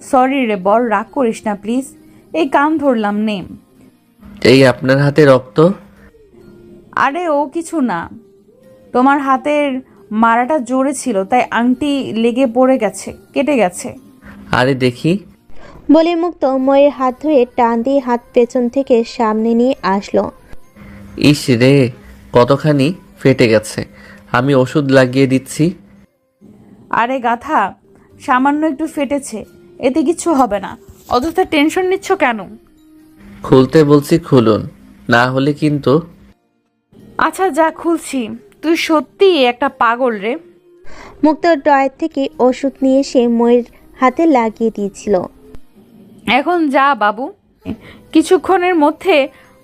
Sorry রে বর, রাগ করিস না প্লিজ। এই কান ধরলাম নে। এই আপনার হাতে রক্ত? আরে ও কিছু না, তোমার হাতের মারাটা জোরে ছিল তাই আংটি লেগে পড়ে গেছে, কেটে গেছে। আরে দেখি। বলে মুক্ত ময়ের হাত ধরে টান দিয়ে হাত পেছন থেকে সামনে নিয়ে আসলো। ইস রে, কতখানি ফেটে গেছে। আমি ওষুধ লাগিয়ে দিচ্ছি। আরে গাথা, সামান্য একটু ফেটেছে, এতে কিছু হবে না, অযথা টেনশন নিচ্ছ কেন? খুলতে বলছি খুলুন, না হলে কিন্তু। আচ্ছা যা, খুলছি। তুই সত্যিই একটা পাগল রে। মুক্ত ড্রয়ার থেকে ওষুধ নিয়ে এসে ময়ের হাতে লাগিয়ে দিয়েছিল। এখন যা বাবু, কিছুক্ষণের মধ্যে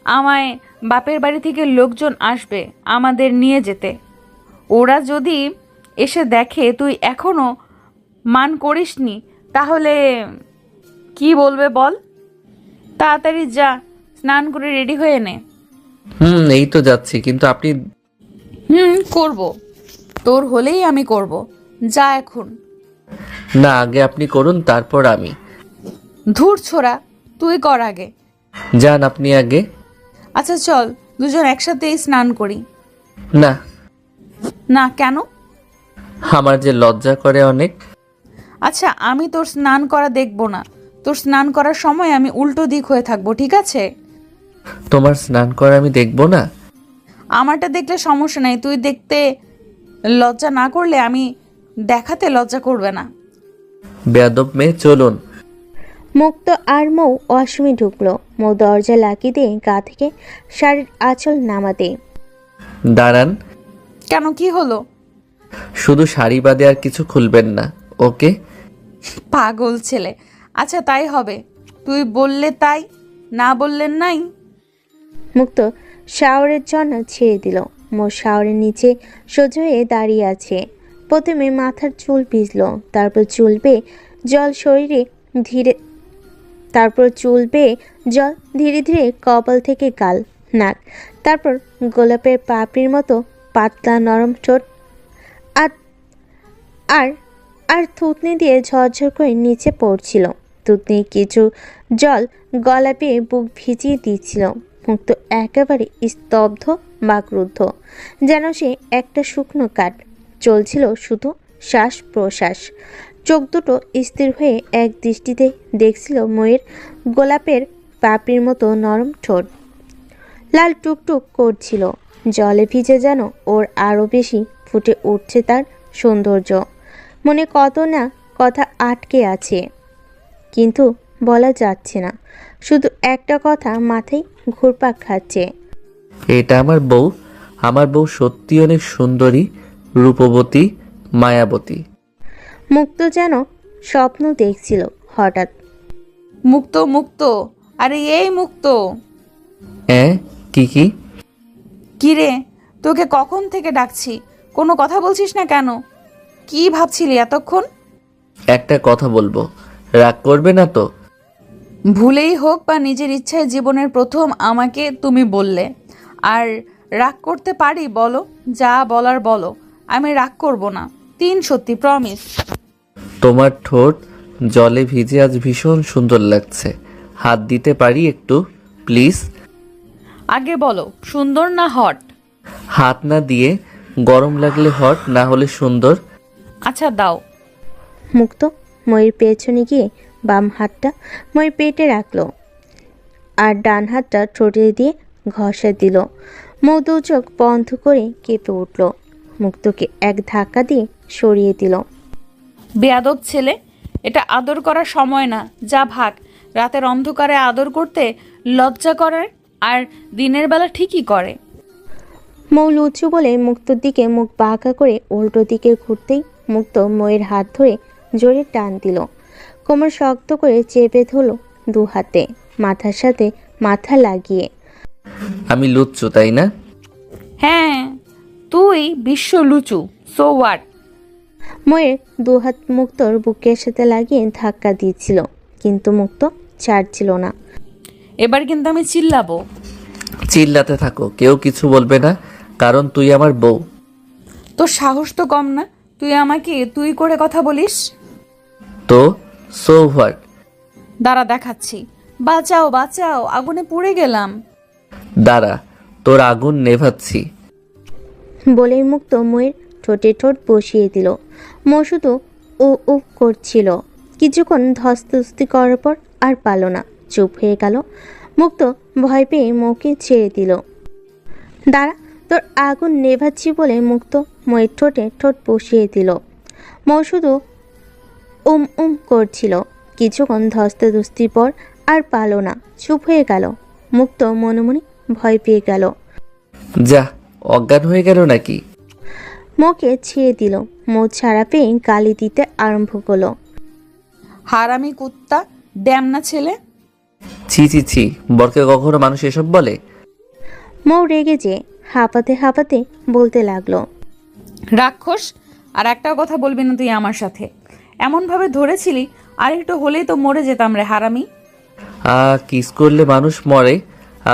আমায় বাপের বাড়ি থেকে লোকজন আসবে আমাদের নিয়ে যেতে। ওরা যদি এসে দেখে তুই এখনো মান করিসনি তাহলে কি বলবে বল? তাড়াতাড়ি যা, স্নান করে রেডি হয়ে নে। এই তো যাচ্ছি, কিন্তু আপনি। করব, তোর হলেই আমি করব। যা এখন। না, আগে আপনি করুন, তারপর আমি। ধুর ছোড়া, তুই কর আগে। যান আপনি আগে। আচ্ছা চল, দুজন একসাথেই স্নান করি। না, না কেন? আমার যে লজ্জা করে অনেক। আচ্ছা আমি তোর স্নান করা দেখব না, তোর স্নান করার সময় আমি উল্টো দিক হয়ে থাকবো, ঠিক আছে? তোমার স্নান করা আমি দেখবো না? আমারটা দেখলে সমস্যা নেই, তুই দেখতে লজ্জা না করলে আমি দেখাতে লজ্জা করবে না। বেয়াদব মেয়ে, চলুন। মুক্ত আর মৌ ওয়াশরুমে ঢুকলো। মৌ দরজা লাগিয়ে দিয়ে গা থেকে শাড়ির আঁচল নামাতে। দাঁড়ান। কেন, কি হলো? শুধু শাড়ি বাদে আর কিছু খুলবেন না, ওকে? পাগল ছেলে। আচ্ছা তাই হবে, তুই বললে তাই, না বললেন নাই। মুক্ত শাওয়ারের জন্য ছেড়ে দিল। মৌ শাওয়ারের নিচে সোজা হয়ে দাঁড়িয়ে আছে। প্রথমে মাথার চুল ভিজলো, তারপর চুল বেয়ে জল শরীরে ধীরে জল ধীরে ধীরে কপাল থেকে গাল, নাক, তারপর গোলাপের পাপড়ির মতো পাতলা নরম ঠোঁট, আর আর আর থুতনি দিয়ে ঝরঝর করে নিচে পড়ছিল। থুতনি কিছু জল গলা পেয়ে বুক ভিজিয়ে দিচ্ছিল। মুক্ত একেবারে স্তব্ধ বা ক্রুদ্ধ, যেন সে একটা শুকনো কাঠ। চলছিল শুধু শ্বাস প্রশ্বাস। চোখ দুটো স্থির হয়ে এক দৃষ্টিতে দেখছিল ময়ের গোলাপের পাপড়ির মতো নরম ঠোঁট। লাল টুকটুক করছিল, জলে ভিজে যেন ওর আরও বেশি ফুটে উঠছে তার সৌন্দর্য। মনে কত না কথা আটকে আছে, কিন্তু বলা যাচ্ছে না। শুধু একটা কথা মাথায় ঘুরপাক খাচ্ছে। এটা আমার বউ। আমার বউ সত্যি অনেক সুন্দরী, রূপবতী, মায়াবতী। মুক্ত যেন স্বপ্ন দেখছিল হঠাৎ। মুক্ত, মুক্ত, আরে এই মুক্ত। হ্যাঁ, কি? কি রে, তোকে কখন থেকে ডাকছি, কোনো কথা বলছিস না কেন? কি ভাবছিলি এতক্ষণ? একটা কথা বলবো, রাগ করবে না তো? ভুলেই হোক বা নিজের ইচ্ছায় জীবনের প্রথম আমাকে তুমি বললে, আর রাগ করতে পারি বলো? যা বলার বলো, আমি রাগ করব না, তিন সত্যি, প্রমিস। তোমার ঠোঁট জলে ভিজে আজ ভীষণ সুন্দর লাগছে। হাত দিতে পারি একটু, প্লিজ? আগে বলো, সুন্দর না হট? হাত না দিয়ে, গরম লাগলে হট, না হলে সুন্দর। আচ্ছা দাও। মুক্ত ময়ের পেছনে গিয়ে বাম হাতটা ময়ের পেটে রাখলো, আর ডান হাতটা ঠোঁটে দিয়ে ঘষা দিল। মৌ দু চোখ বন্ধ করে কেঁপে উঠল। মুক্তকে এক ধাক্কা দিয়ে সরিয়ে দিল। বেয়াদব ছেলে, এটা আদর করার সময় না, যা ভাগ। রাতের অন্ধকারে আদর করতে লজ্জা করে, আর দিনের বেলা ঠিকই করে। মৌ লুচু বলে মুক্তর দিকে মুখ বাঁকা করে উল্টো দিকে ঘুরতেই মুক্ত ময়ের হাত ধরে জোরে টান দিল। কোমর শক্ত করে চেপে ধরল দু হাতে, মাথার সাথে মাথা লাগিয়ে। আমি লুচ্চু, তাই না? হ্যাঁ, তুই বিশ্ব লুচু, সো হোয়াট? ময়ের দু হাত মুক্তর বুকের সাথে লাগিয়ে ধাক্কা দিচ্ছিল, কিন্তু মুক্ত ছাড়ছিল না। এবার কিন্তু আমি চিল্লাবো। চিল্লাতে থাকো, কেউ কিছু বলবে না, কারণ তুই আমার বউ। তোর সাহস তো কম না, তুই আমাকে তুই করে কথা বলিস। তো সো হোয়াট? দাঁড়া দেখাচ্ছি। বাঁচাও বাঁচাও, আগুনে পুড়ে গেলাম। দাঁড়া, তোর আগুন নেভাচ্ছি। বলেই মুক্ত ময়ের ঠোঁটে ঠোঁট বসিয়ে দিল। মৌ শুধু ও ও করছিল। কিছুক্ষণ ধস্তাধস্তি করার পর আর পারল না, চুপ হয়ে গেল। মুক্ত ভয় পেয়ে মৌকে ছেড়ে দিল। দাঁড়া, তোর আগুন নেভাচ্ছি বলে মুক্ত ময়ের ঠোঁটে ঠোঁট বসিয়ে দিল। মৌ শুধু করছিল। কিছুক্ষণ ধস্তাধস্তির পর আর পারল না, চুপ হয়ে গেল। মুক্ত মনে মনে ভয় পেয়ে গেল। যা, অজ্ঞান হয়ে গেল নাকি? মৌকে ছেড়ে দিল। মৌ ছাড়া পেয়ে গালি দিতে আরম্ভ করলো। হারামি কুত্তা, ড্যামনা ছেলে। ছি ছি ছি, বরকে কখনো মানুষ এসব বলে? মৌ রেগে যেয়ে হাঁপাতে হাঁপাতে বলতে লাগলো। রাক্ষস, আর একটাও কথা বলবি না তুই আমার সাথে। এমনভাবে ধরেছিলি, আর একটু হলেই তো মরে যেতাম রে হারামি। কিস করলে মানুষ মরে?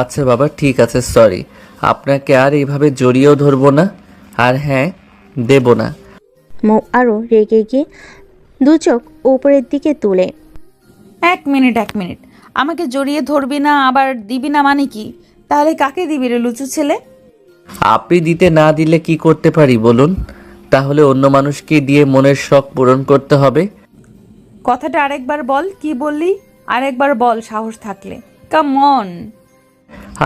আচ্ছা বাবা, ঠিক আছে, সরি। আপনাকে আর এইভাবে জড়িয়েও ধরবো না, আর হ্যাঁ, দেব না। মৌ আরও রেগে গিয়ে দু চোখ উপরের দিকে তুলে। এক মিনিট, আমাকে জড়িয়ে ধরবি না আবার দিবি না মানে কি? তাহলে কাকে দিবি রে লুচু ছেলে? আপনি দিতে না দিলে কি করতে পারি বলুন? তাহলে অন্য মানুষকে দিয়ে মনের শখ পূরণ করতে হবে। কথাটা আরেকবার বল, কি বললি? আরেকবার বল সাহস থাকলে। Come on.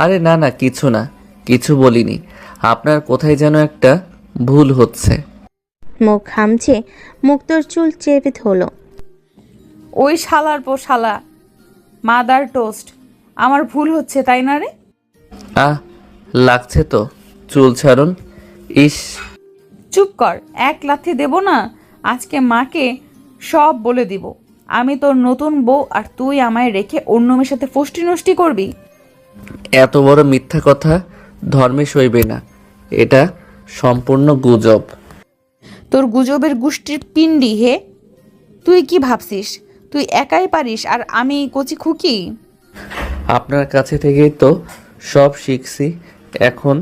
আরে না না, কিছু না, কিছু বলিনি। আপনার কোথায় যেন একটা ভুল হচ্ছে। মুখ খামছে মুক্তোর চুল চেপে ধরলো। ওই শালার পো শালা, মাদার টোস্ট, আমার ভুল হচ্ছে তাই না রে? লাগছে তো, চুল ছাড়ুন। ইস, চুপ কর, এক লাথি দেব না, আজকে মাকে সব বলে দিব। আমি তোর নতুন বউ আর তুই আমায় রেখে অন্য মেয়ের সাথে ফষ্টি নষ্টি করবি। এত বড় মিথ্যা কথা ধর্মে সইবে না। এটা সম্পূর্ণ গুজব। তোর গুজবের গোষ্ঠীর পিণ্ডি হে। তুই কি ভাবছিস তুই একাই পারিস আর আমি কচি খুকি? আপনার কাছে থেকেই তো সব শিখছি। এখন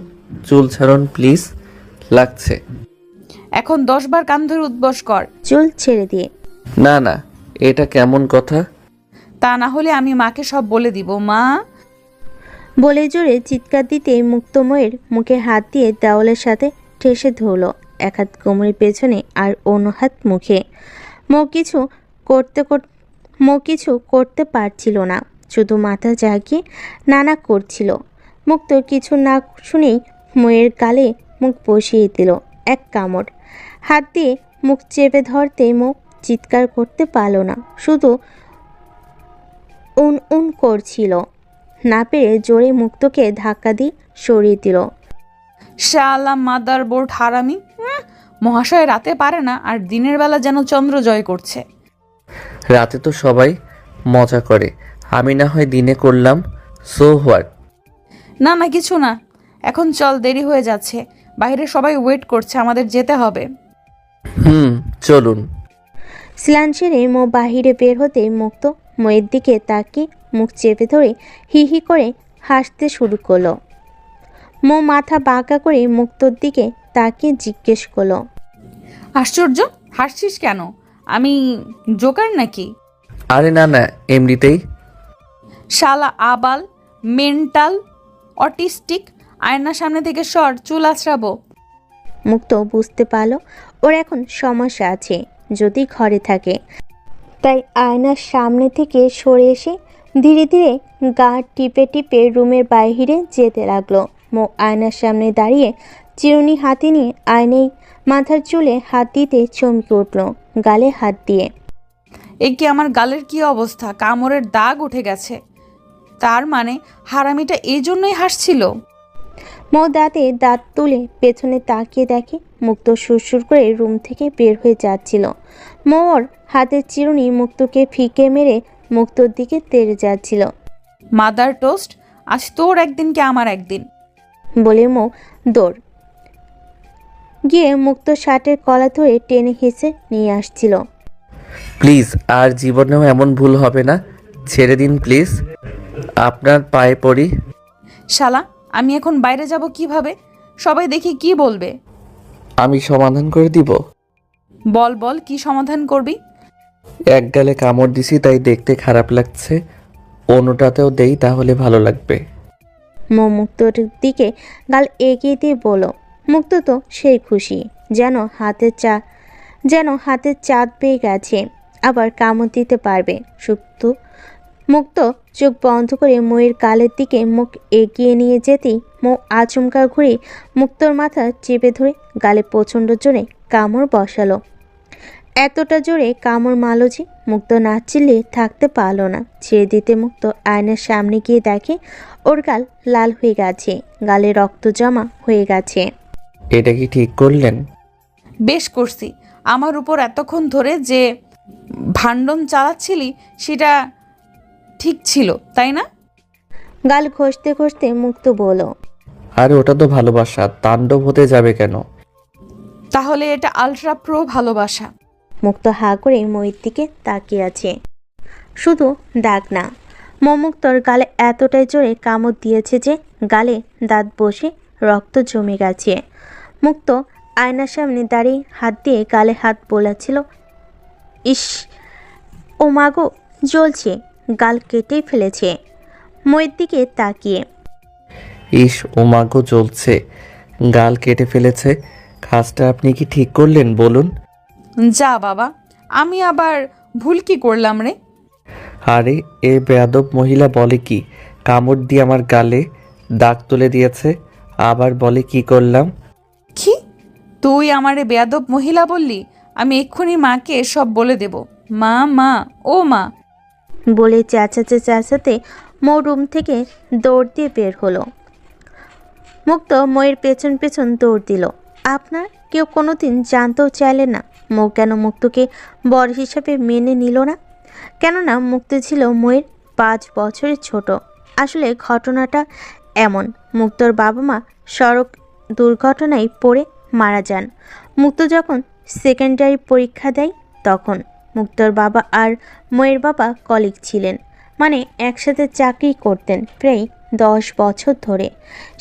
চুল ছাড়ুন প্লিজ, লাগছে। এখন 10 বার কান ধরে উদ্বস কর। চুল ছেড়ে দিয়ে। না না, এটা কেমন কথা? তা না হলে আমি মাকে সব বলে দিব। মা, বলে জোরে চিৎকার দিতে মুক্তময়ের মুখে হাত দিয়ে দেওয়ালের সাথে ঠেসে ধরল। এক হাত কোমরের পেছনে আর অন্য হাত মুখে। মৌ কিছু করতে পারছিল না, শুধু মাথা জাগিয়ে নানা করছিল। মুক্ত কিছু না শুনেই ময়ের গালে মুখ বসিয়ে দিল এক কামড়। হাত দিয়ে মুখ চেপে ধরতে মৌ চিৎকার করতে পারল না, শুধু উন করছিল। না পেরে জোরে মুক্তকে ধাক্কা দিয়ে সরিয়ে দিল। শালা মাদার বোর্ড হারামি। মহাশয় রাতে পারে না আর দিনের বেলা যেন চন্দ্র জয় করছে। রাতে তো সবাই মজা করে, আমি না হয় দিনে করলাম, সো হোয়াট? না না, কিছু না। এখন চল, দেরি হয়ে যাচ্ছে, বাইরে সবাই ওয়েট করছে, আমাদের যেতে হবে। চলুন। স্নান সেরে মৌ বাহিরে বের হতে মুক্ত ময়ের দিকে তাকিয়ে মুখ চেপে ধরে হি হি করে হাসতে শুরু করলো। মৌ মাথা বাঁকা করে মুক্তর দিকে তাকিয়ে জিজ্ঞেস করলো। আশ্চর্য, হাসছিস কেন? আমি জোকার নাকি? আরে না না, এমনিতেই। শালা আবাল, মেন্টাল, অটিস্টিক, আয়নার সামনে থেকে সর, চুল আছড়াবো। মুক্ত বুঝতে পারলো ওর এখন সমস্যা আছে যদি ঘরে থাকে, তাই আয়নার সামনে থেকে সরে এসে ধীরে ধীরে গা টিপে টিপে রুমের বাইরে যেতে লাগলো। মৌ আয়নার সামনে দাঁড়িয়ে চিরুনি হাতে নিয়ে আয়নায় মাথার চুলে হাত দিতে চমকে উঠল, গালে হাত দিয়ে। এ কি আমার গালের কি অবস্থা? কামড়ের দাগ উঠে গেছে। তার মানে হারামিটা এই জন্যই হাসছিল। মৌ দাঁতে দাঁত তুলে পেছনে তাকিয়ে দেখে মুক্ত সুরসুর করে রুম থেকে বের হয়ে যাচ্ছিল। মৌর হাতের চিরুনি মুক্তকে ফিকে মেরে মুক্তর দিকে তেড়ে যাচ্ছিল। মাদার টোস্ট, আজ তোর একদিন কি আমার একদিন। বলে মৌ দৌড় গিয়ে মুক্ত শার্টের কলা ধরে টেনে হেসে নিয়ে আসছিল। প্লিজ, আর জীবনেও এমন ভুল হবে না, ছেড়ে দিন প্লিজ, আপনার পায়ে পড়ি। শালা, আমি এখন বাইরে যাব কিভাবে? সবাই দেখি কি বলবে? আমি সমাধান করে দিব। বল বল, কি সমাধান করবি? এক গালে কামড় দিছি তাই দেখতে খারাপ লাগছে, অন্যটাতেও দেই তাহলে ভালো লাগবে। মুক্তর দিকে গাল এগিয়ে দিয়ে বলো। মুক্ত তো সেই খুশি, যেন হাতের চাঁদ পেয়ে গেছে, আবার কামড় দিতে পারবে। মুক্ত চোখ বন্ধ করে ময়ের গালের দিকে মুখ এগিয়ে নিয়ে যেতেই মৌ আচমকা ঘুরে মুক্তর মাথা চেপে ধরে গালে প্রচণ্ড জোরে কামড় বসালো। এতটা জোরে কামড় মারল যে মুক্ত না চিল্লিয়ে থাকতে পারল না। ছেড়ে দিতে মুক্ত আয়নার সামনে গিয়ে দেখে ওর গাল লাল হয়ে গেছে, গালে রক্ত জমা হয়ে গেছে। এটা কি ঠিক করলেন? বেশ করছি। আমার উপর এতক্ষণ ধরে যে ভাণ্ডন চালাচ্ছিলি সেটা ঠিক ছিল, তাই না? গাল ঘষতে ঘষতে মুক্ত বলল। আরে ওটা তো ভালোবাসা, তাণ্ডব হতে যাবে কেন? তাহলে এটা আলট্রা প্রো ভালোবাসা। মুক্ত হা করে ময়ের দিকে তাকিয়ে আছে। শুধু দাগ না, মুক্তর গালে এতটাই জোরে কামড় দিয়েছে যে গালে দাঁত বসে রক্ত জমে গেছে। মুক্ত আয়নার সামনে দাঁড়িয়ে হাত দিয়ে গালে হাত বোলাচ্ছিল। ইস, ও মাগো, জ্বলছে, গাল কেটেই ফেলেছে। ময়ের দিকে তাকিয়ে ইস, ও মাগো জ্বলছে, গাল কেটে ফেলেছে। কাজটা আপনি কি ঠিক করলেন বলুন? যা বাবা, আমি আবার ভুল কি করলাম রে? আরে এ বেয়াদব মহিলা বলে কি, কামড় দিয়ে আমার গালে দাগ তুলে দিয়েছে, আবার বলে কি করলাম। কি, তুই আমারে বেয়াদব মহিলা বললি? আমি এক্ষুনি মাকে সব বলে দেব। মা, মা, ও মা। বলে চেঁচাতে মৌ রুম থেকে দৌড় দিয়ে বের হলো। মুক্ত ময়ের পেছন পেছন দৌড় দিল। আপনার কেউ কোনোদিন জানতেও চাইলেন না মৌ কেন মুক্তকে বর হিসাবে মেনে নিল না? কেননা মুক্ত ছিল ময়ের 5 বছরের ছোট। আসলে ঘটনাটা এমন, মুক্তর বাবা মা সড়ক দুর্ঘটনায় পড়ে মারা যান। মুক্ত যখন সেকেন্ডারি পরীক্ষা দেয় তখন মুক্তর বাবা আর ময়ের বাবা কলিগ ছিলেন, মানে একসাথে চাকরি করতেন প্রায় 10 বছর ধরে।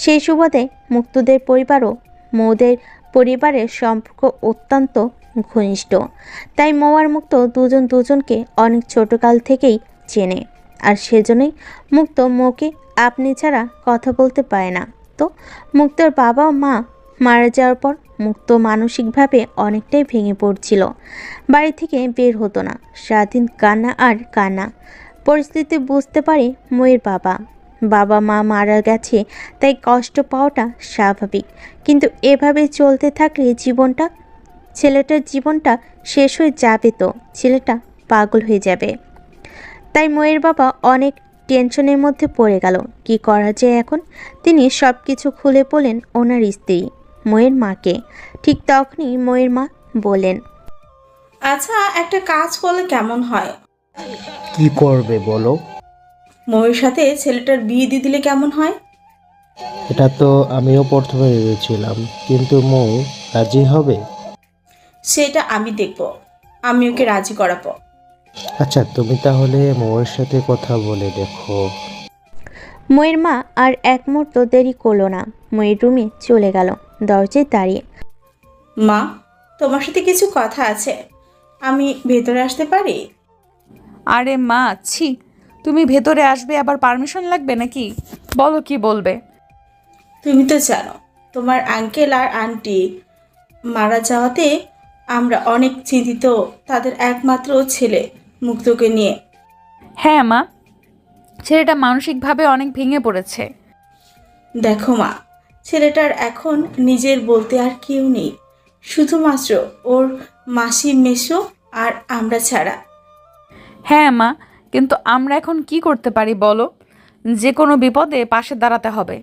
সেই সুবাদে মুক্তদের পরিবারও মৌদের পরিবারের সম্পর্ক অত্যন্ত ঘনিষ্ঠ। তাই মৌ আর মুক্ত দুজন দুজনকে অনেক ছোটকাল থেকেই চেনে, আর সেজন্যই মুক্ত মৌকে আপনি ছাড়া কথা বলতে পারে না। তো মুক্তর বাবা ও মা মারা যাওয়ার পর মুক্ত মানসিকভাবে অনেকটাই ভেঙে পড়ছিল। বাড়ি থেকে বের হতো না, সারাদিন কান্না আর কান্না। পরিস্থিতি বুঝতে পারে ময়ের বাবা মা মারা গেছে, তাই কষ্ট পাওয়াটা স্বাভাবিক। কিন্তু এভাবে চলতে থাকলে ছেলেটার জীবনটা শেষ হয়ে যাবে, তো ছেলেটা পাগল হয়ে যাবে। তাই ময়ের বাবা অনেক টেনশনের মধ্যে পড়ে গেল। কি করা যায় এখন? তিনি সব কিছু খুলে বলেন ওনার স্ত্রী ময়ের মাকে। ঠিক তখনই ময়ের মা বলেন, আচ্ছা, একটা কাজ করলে কেমন হয়? কি করবে বলো? ময়ের সাথে ছেলেটার বিয়ে দিয়ে দিলে কেমন হয়? এটা তো আমিও প্রথমে ভেবেছিলাম, কিন্তু মৌ রাজি হবে? সেটা আমি দেখব, আমি ওকে রাজি করাবো। আচ্ছা, তুমি তাহলে মৌয়ের সাথে কথা বলে দেখো। ময়ের মা আর এক মুহূর্ত দেরি করলো না, ময়ের রুমে চলে গেল দরজায় দাঁড়িয়ে। মা, তোমার সাথে কিছু কথা আছে, আমি ভেতরে আসতে পারি? আরে মা, ছি, তুমি ভেতরে আসবে আবার পারমিশন লাগবে নাকি? বলো কি বলবে। তুমি তো জানো তোমার আঙ্কেল আর আন্টি মারা যাওয়াতে আমরা অনেক চিন্তিত, তাদের একমাত্র ছেলে মুক্তকে নিয়ে। হ্যাঁ মা, ছেলেটা মানসিকভাবে অনেক ভেঙে পড়েছে। দেখো মা, ছেলেটার এখন নিজের বলতে আর কেউ নেই, শুধুমাত্র ওর মাসি মেসো আর আমরা ছাড়া। হ্যাঁ মা, কিন্তু আমরা এখন কি করতে পারি বলো? যে কোনো বিপদে পাশে দাঁড়াতে হবে।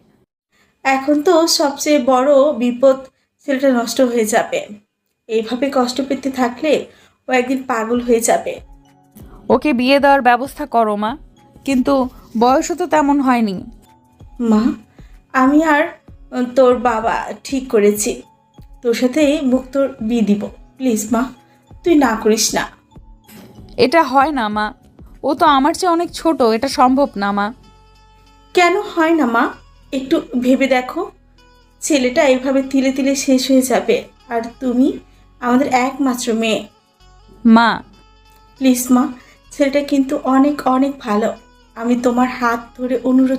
এখন তো সবচেয়ে বড় বিপদ, ছেলেটা নষ্ট হয়ে যাবে। এইভাবে কষ্ট পেতে থাকলে ও একদিন পাগল হয়ে যাবে। ওকে বিয়ে দেওয়ার ব্যবস্থা করো মা, কিন্তু বয়সও তো তেমন হয়নি। মা, আমি আর তোর বাবা ঠিক করেছি তোর সাথে মুক্তর বিয়ে দিব। প্লিজ মা, তুই না করিস না। এটা হয় না মা, ও তো আমার চেয়ে অনেক ছোট, এটা সম্ভব না মা। কেন হয় না মা? একটু ভেবে দেখো, ছেলেটা এভাবে তিলে তিলে শেষ হয়ে যাবে, আর তুমি আমাদের একমাত্র মেয়ে। মা, প্লিজ মা, ছেলেটা কিন্তু অনেক অনেক ভালো। আমি তোমার হাত ধরে অনুরোধ